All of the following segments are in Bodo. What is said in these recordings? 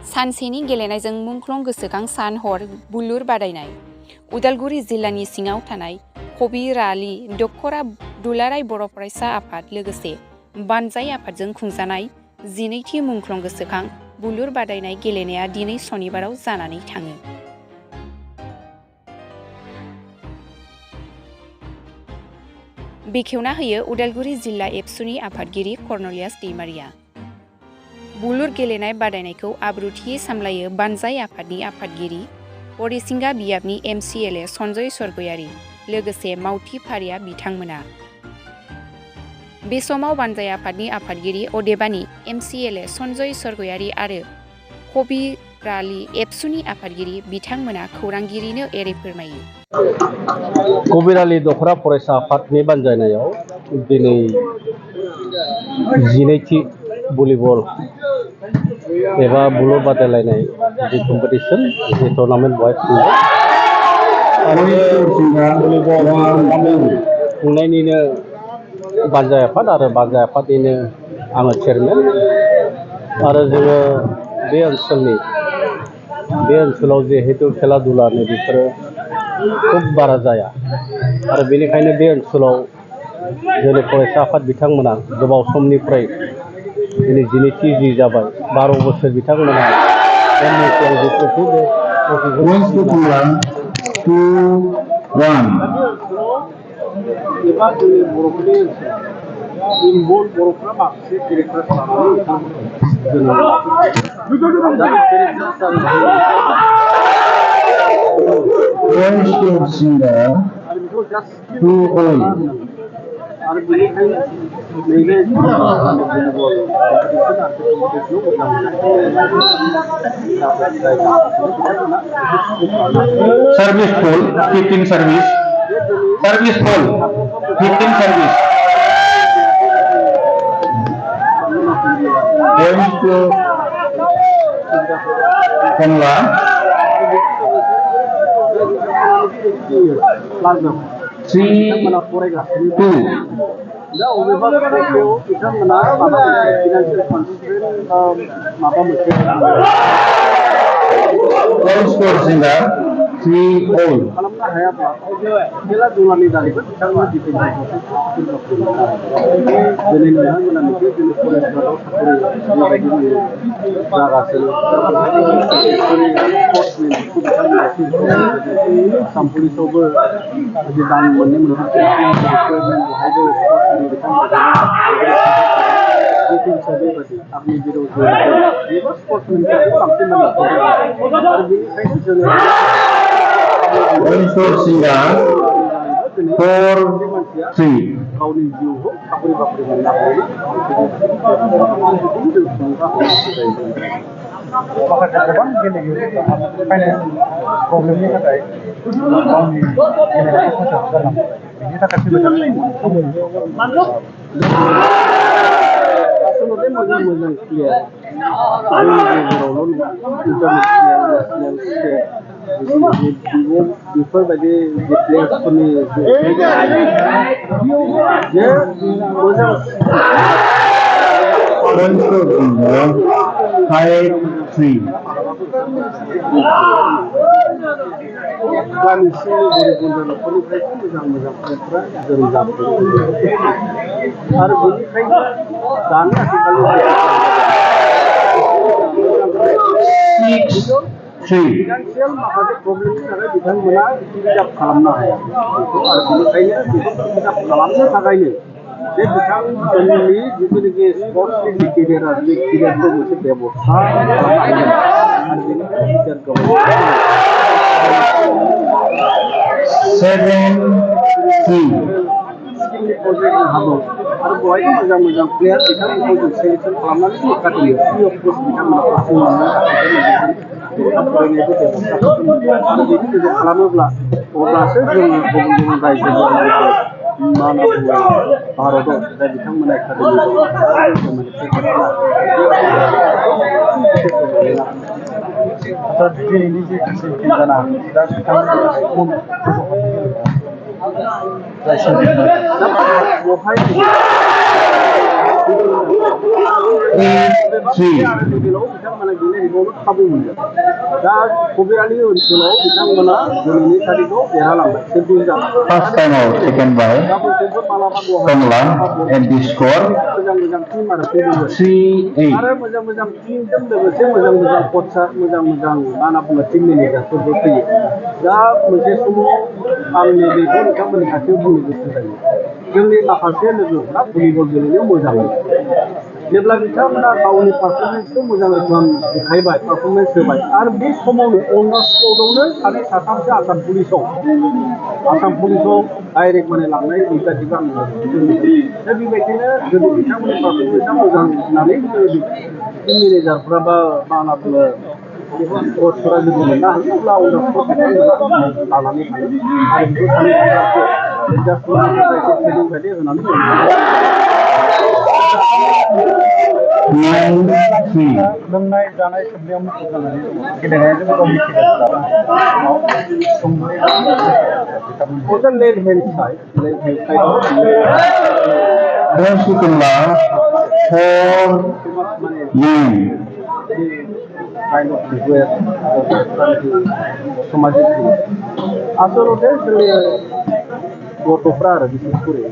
सानसेनि गेलेनायजों मुंख्लं गोसोखां सान हर बुलुर बादायनाय। उदालगुरि जिल्लानि सिङाव थानाय कबिरालि दखरा दुलाराय बर' फरायसा आफाद लोगोसे बानजाय आफादजों खुंजानाय 12थि मुंख्लं गोसोखां बुलुर बादायनाय गेलेनाया दिनै सनिबाराव जानानै थाङो। बेखेवना होयो उदालगुरि जिल्ला एबसुनि आफादगिरि कर्नलियास दैमारिया। बुलुर गेलेनाय बादायनायखौ आब्रुथियै सामलायो बानजाय आफादनि आफादगिरि हरिसिंगा बियाबनि MCLA सन्जय सरगयारि लोगोसे मावथि फारिया बिथांमोना। बे समाव बानजाय आफादनि आफादगिरि अदेबानि MCLA सन्जय सरगयारि आरो कबिरालि एबसुनि आफादगिरि बिथांमोना खौरांगिरिनो एरै फोरमायो। कबिरालि दखरा फरायसा आफादनि बानजायनायाव दिनै 12थि भलिबल एबा बुलुर बादायलायनाय जि कम्पिटिसन जि टुर्नामेन्ट बेवहाय खुंनायनिनो बानजाय आफाद आरो बानजाय आफादनिनो आङो चेयारमेन आरो जोङो बे ओनसोलाव जिहेतु खेला दुलानि बेफोरो खुब बारा जाया आरो बेनिखायनो बे ओनसोलाव जोंनि फरायसा आफाद बिथांमोना गोबाव समनिफ्राय दिनै 12थि जि जाबाय 12 बोसोर बिथांमोना बर'फ्रा माखासे केरेक्टार सर्विस पोल 15 सर्विस पोल 15 सर्विस points to Kongla 3-2 दा अबेबा जायगायाव बिथांमोना माबा मोनसे फिनान्सियेल कनस्ट्रेन्ट माबा मोनसे goal score singer 3-all खालामनो हायाब्ला खेला दुलानि दारैबो बिथांमोना दिनै नोंथांमोनानोखि जोंनि फरायसाफोराव साख्रि बेबायदि जागासिनो स्पर्ट्समेनखौ बिथांमोना आसाम पुलिसावबो जि दान मोननै मोनथाम बेवहायबो बेबायदि आंनि बिरुद्ध बेबो स्पर्ट्समेनफोरखौ बांसिन आरो बेनिखायनो जोङो goal score singer 4-3 गावनि जिउखौ साख्रि बाख्रि मोननो हायो माखासे गोबां गेलेगिरिफ्रा फाइनान्स प्रब्लेमनि थाखाय गावनि गेलेनायखौ फोजोबनो गोनां बेनि थाखाय फैबाय आसलते मोजां प्लेयार जोंनि गेजेरावल' नङा इन्टारनेसनेल स्टेट बेफोरबायदि प्लेयार्सफोरनि जे मोजां 5-3 गामि सिंनि गरिब गुन्द्रा न'खरनिफ्रायसो मोजां प्लेयारफ्रा जोनोम जाबोदों आरो बेनिखायनो दानि आथिखालनि 6-3 फिनान्सियेल माखासे प्रब्लेमनि थाखाय बिथांमोना रिजार्भ खालामनो हाया आरो बेनिखायनो बेखौ रिजार्भ खालामनो थाखायनो बे बिथां जोंनि जिथुनाखि स्पर्ट्सनि जि केरियारखौ मोनसे बेबस्था खालामनो हायो आरो बेनिखायनो बिटिआर स्किलनि प्रजेक्ट हागौ आरो बेवहायबो मोजां प्लेयार बिथांमोनखौ जों सेलेक्सन खालामनानै एकाडेमि फ्रि अफ कस्ट बिथांमोना कचिं मोननो थाखाय लेखा फरायनायनि बेबस्थाखौ आरो बेनि गेजेर खालामोब्ला अब्लासो जोङो गुबुन रायजो मा होनना बुङो भारताव जाय बिथांमोना एकाडेमि दिनैनि जे जाना दा बिथांमोना 3 लेभेलाव बिथांमोना गेलेहैबावनो खाबु मोनगोन दा कबिरालि ओनसोलाव बिथांमोना दिनैनि तारिखआव देरहालांबाय चेम्पियन जाबाय First time out taken by गाबोनखौबो मालाबा Tongla at the score मोजां मोजां टिम आरो फैदोंमोन 3-8. आरो मोजां मोजां टिमजों लोगोसे मोजां मोजां कचार मोजां मोजां मा होनना बुङो टिम मेनेजारफोरबो फैयो दा मोनसे समाव आंनि बेखौ बिथांमोननि खाथियाव बुंनो गोसो जायो जोंनि माखासे लोगोफ्रा भलिबल गेलेनायाव मोजां मोनो जेब्ला बिथांमोना गावनि पारफरमेन्सखौ मोजां रोखोम देखायबाय पारफरमेन्स होबाय आरो बे समावनो अन द स्पटआवनो सानै साथामसो आसाम पुलिसाव डाइरेक्ट माने लांनाय बेबायदिबो आं दा बेबायदिनो जुदि बिथांमोननि पारफरमेन्सआ मोजां होननानै टिम मेनेजारफ्रा बा मा होनना बुङो कचफोरा जुदि मोननो हायो अब्ला अन द स्पट बिथांमोना लानानै थाङो आरो बेखौ सानै साथामसो एडजास्टमेन्टनि थाखाय एसे ट्रेनिं बायदि होनानै 9-3. लोंनाय जानाय सोबनायाव मुखुब जानानै दङ गेलेनायजों गावनि केरियारखौ left hand side Then Tongla 4-9. kind of request समाजिक आसलते जोंनि गथ'फ्रा आरो बिसेस करे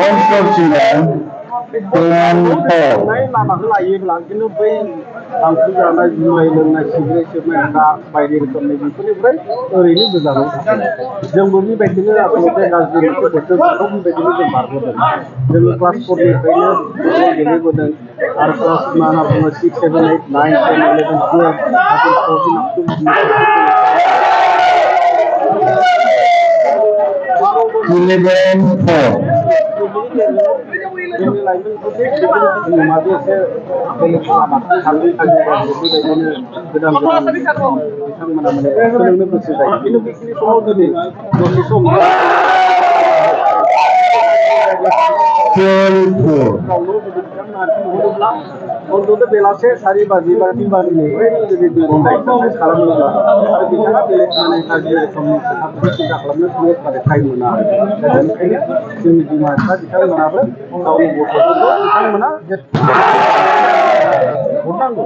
On score singer 10-4. लामाखौ लायोब्ला खिन्थु बै थांखु जानाय जुमाय लोंनाय सिगारेट सोबनाय ना बायदि रोखोमनि बेफोरनिफ्राय ओरैनो गोजानाव थायो जोंबो बेबायदिनो आसलते गाज्रि मोनसे बोथोरखौ बेबायदिनो जों बारबोदों जोङो क्लास 4निफ्रायनो गेलेबोदों आरो क्लास मा होनना बुङो 6, 7, 8, 9, 10, 11, 12, जोंनि लाइमोनफोरनि माबे एसे बेलेग लामाखौ थांनो बेबायदिनो गोदान गोदान बिथांमोना माने सोलोंनो गोसो जायो खिन्थु बेखिनि समाव जुदि दसे सम 12-4. अन्तत बेलासे 4 बाजि बा 3 बाजिनिफ्राय जुदि दिहुननाय एक्सारसाइज खालामोब्ला आरो बिथाङा बेलेग माने गाज्रि रोखोमनि खोथाफोरखौ सिन्था खालामनो थाखाय माने टाइम मोना आरो दा बेनिखायनो जोंनि बिमा बिफा बिथांमोनाबो गावनि गथ'फोरखौ बिथांमोना हरनांगौ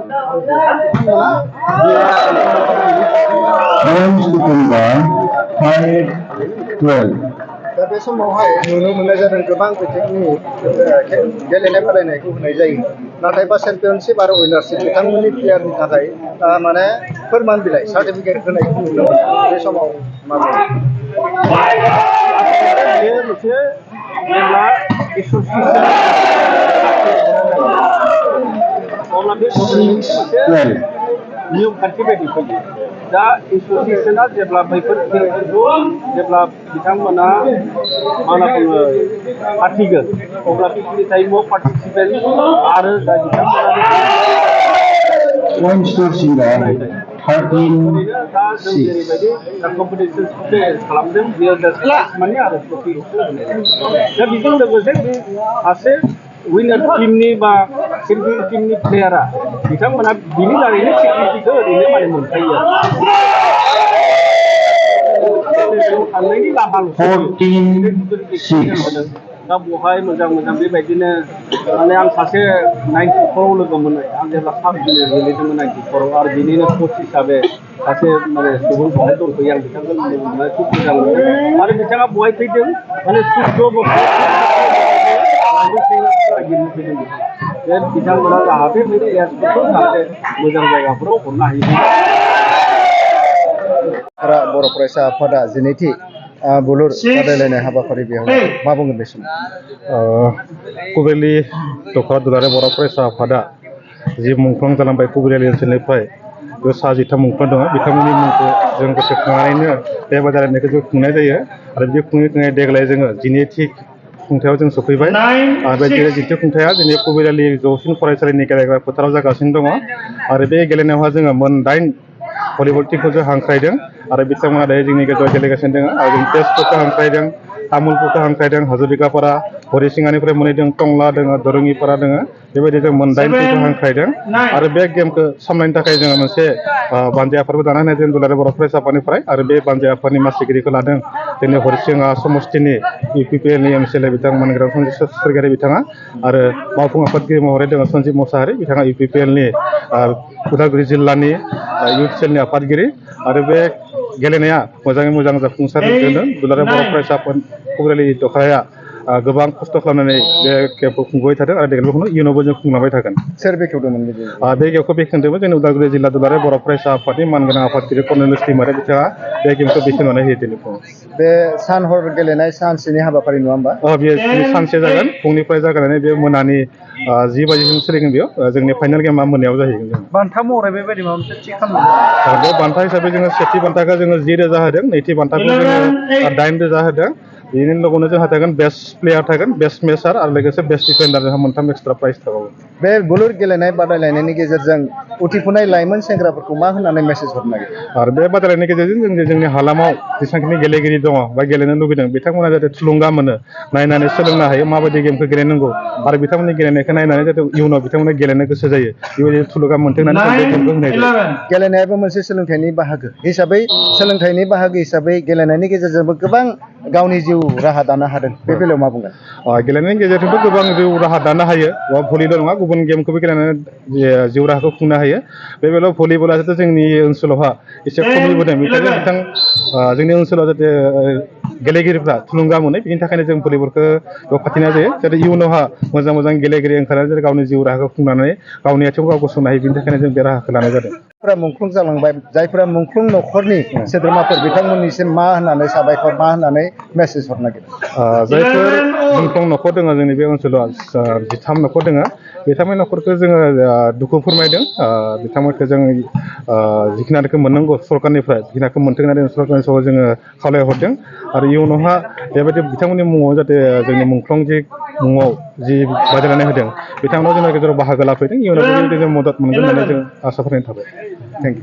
Then Tongla 5-12. दा बे समावहाय नुनो मोननाय जादों गोबां बिथिंनि गेलेनाय बादायनायखौ होनाय जायो नाथायबा चेम्पियनशिप आरो उइनारशिप बिथांमोननि प्लेयारनि थाखाय माने फोरमान बिलाइ सार्टिफिकेट होनायखौ नुनो मोनो बे समाव माबोरै मोनसे जेब्ला एस'सियेसन अब्ला बे मोनसे नियम खान्थि बायदि फैयो दा एस'सियेसना जेब्ला बैफोर खेलफोरखौ जेब्ला बिथांमोना मा होनना बुङो फाथिगोन अब्ला बेखिनि टाइमाव पार्टिसिपेन्ट आरो दा बिथांमोना One score singer 13-6. दा जों जेरैबायदि कम्पिटिसन खालामदों बेयाव माने आरो ट्रफिखौ होनाय दा बेजों लोगोसे बे सासे विनार टीमनि बा चेम्पियन टीमनि प्लेयारा बिथांमोना बिनि दारैनो सिकिउरिटिखौ ओरैनो माने मोनखायो आरो थांनायनि लामाल'सो 14-6. दा बहाय मोजां मोजां बेबायदिनो माने आं सासे 94आव लोगो मोननाय आं जेब्ला साब जुनियर गेलेदोंमोन 94आव आरो बिनिनो कच हिसाबै सासे माने सुबुं बहाय दंफैयो आं बिथांखौ लोगो मोननानै खुब मोजां मोनदों आरो बिथाङा बहाय फैदों माने 14 बोसोर फैदों बे बिथांमोना जाहाथे बे प्लेयार्सफोरखौ जाहाथे मोजां जायगाफोराव हरनो हायो बर' फरायसा आफादा जिनैथि बुलुर बादायलायनाय हाबाफारि बेयाव मा बुंगोन बे समाव कुबेरलि दख'रा दुलाराय बर' फरायसा आफादा जि मुंख्लं जालांबाय कुबेरलि ओनसोलनिफ्राय बेयाव 63 मुंख्लं दङ बिथांमोननि मुंखौ जों गोसोखांनानैनो बे बादायलायनायखौ जों खुंनाय जायो आरो बे खुङै देग्लाय जोङो 12थि खुंथायाव जों सफैबाय आरो बे 12थि खुंथाया जोंनि कुबेरलि जौसिन फरायसालिनि गेलेग्रा फोथाराव जागासिनो दङ आरो बे गेलेनायावहा जोङो मोन 8 भलिबल टीमखौ जों हांख्रायदों आरो बिथांमोना दायो जोंनि गेजेराव गेलेगासिनो दङ आरो जों तेजपुरखौ हांख्रायदों तामुलपुरखौ हांख्रायदों हाजोबिकापारा हरिसिङानिफ्राय मोनहैदों टंला दङ दरङिपारा दङ बेबायदि जों मोन 8 टीमखौ हांख्रायदों आरो बे गेमखौ सामलायनो थाखाय जोङो मोनसे बानजाय आफादबो दानो होनाय जों दुलाराय बर' फरायसा आफादनिफ्राय आरो बे बानजाय आफादनि मासिगिरिखौ लादों जोंनि हरिसिङा समस्तिनि UPPLनि MCLA बिथां मानग्रा सन्जिब सरगियारि बिथाङा आरो मावफुं आफादगिरि महरै दङ सन्जिब मोसाहारि बिथाङा UPPLनि उदालगुरि जिल्लानि इउथ सेलनि आफादगिरि आरो बे गेलेनाया मोजाङै मोजां जाफुंसार जादों। दुलाराय बर' फरायसा आफाद कुब्रालि दखराया गोबां खस्थ' खालामनानै बे गेमखौ खुंबोबाय थादों आरो देग्लायखौनो इयुनावबो जों खुंलांबाय थागोन। सोर बेखेवदोंमोन बे गेमखौ बेखेवदोंमोन जोंनि उदालगुरि जिल्ला दुलाराय बर' फरायसा आफादनि मानगोनां आफादगिरि कर्नेलियुस दैमारि बिथाङा बे गेमखौ बेखेवनानै होयो दिनै फुङाव। बे सान हर गेलेनाय सानसेनि हाबाफारि नङा होमबा? बेयो सानसे जागोन फुंनिफ्राय जागायनानै बे मोनानि 10 बाजिसिम सोलिगोन बेयाव जोंनि फाइनाल गेमा मोनायाव जाहैगोन जों। बान्था महरै बेबायदि माबा मोनसे थि खालामदों? बे बान्था हिसाबै जोङो सेथि बान्थाखौ जोङो 10,000 होदों, नैथि बान्थाखौ जोङो 8,000 होदों। बेनि उनावनो जोंहा थागोन बेस्ट प्लेयार थागोन, बेस्ट मेचार आरो लोगोसे बेस्ट डिफेन्डार जोंहा मोनथाम एक्सट्रा प्राइज थाबावो। बे बुलुर गेलेनाय बादायलायनायनि गेजेरजों उथिफुनाय लाइमोन सेंग्राफोरखौ मा होननानै मेसेज हरनो नागिरो? आरो बे बादायलायनायनि गेजेरजों जोंनि हालामाव जेसेबांखिनि गेलेगिरि दङ बा गेलेनो लुबैदों बिथांमोना जाहाथे थुलुंगा मोनो, नायनानै सोलोंनो हायो माबायदि गेमखौ गेलेनांगौ आरो बिथांमोननि गेलेनायखौ नायनानै जाहाथे इयुनाव बिथांमोना गेलेनो गोसो जायो बेबायदि थुलुंगा मोन्थों होननानै जों बे गेमखौ होनाय जायो। गेलेनायाबो मोनसे सोलोंथाइनि बाहागो हिसाबै गेलेनायनि गेजेरजोंबो गोबां गावनि जिउ राहा दानो हादों। बे बेलायाव मा बुंगोन? गेलेनायनि गेजेरजोंथ' गोबां जिउ राहा दानो हायो। भलिबल नङा गुबुन गेमखौबो गेलेनानै जिउ राहाखौ खुंनो हायो। बे बेलायाव भलिबला जाहाथे जोंनि ओनसोलावहा एसे खमिबोदों बेनिखायनो जोंनि ओनसोलाव जाहाथे गेलेगिरिफ्रा थुलुंगा मोनो बिनि थाखायनो जों भलिबलखौ फाथिनाय जायो जाहाथे इयुनावहा मोजां मोजां गेलेगिरि ओंखारनानै जाहाथे गावनि जिउ राहाखौ खुंनानै गावनि आथिङाव गाव गसंनो हायो बिनि थाखायनो जों बे राहाखौ लानाय जादों। जायफोरा मुंख्लं जालांबाय, जायफोरा मुंख्लं न'खरनि सोद्रोमाफोर बिथांमोननिसिम मा होननानै साबायखर मा होननानै मेसेज हरनो नागिरो? जायफोर मुंख्लं न'खर दङ जोंनि बे ओनसोलाव 13 न'खर दङ, बिथांमोननि न'खरखौ जोङो दुखु फोरमायदों। बिथांमोनखौ जों जिखिनिखौ मोननांगौ सरकारनिफ्राय जिखिनिखौ मोन्थों होननानै सरकारनि सायाव जोङो खावलायहरदों आरो इयुनावहा बेबायदि बिथांमोननि मुङाव जाहाथे जोंनि मुंख्लं जि मुङाव जि बादायलायनाय होदों बिथांमोना जोंनि गेजेराव बाहागो लाफैदों, इयुनाव बेबायदि जों मदद मोनगोन होननानै जों आसा फारिनाय थाबाय। Thank you.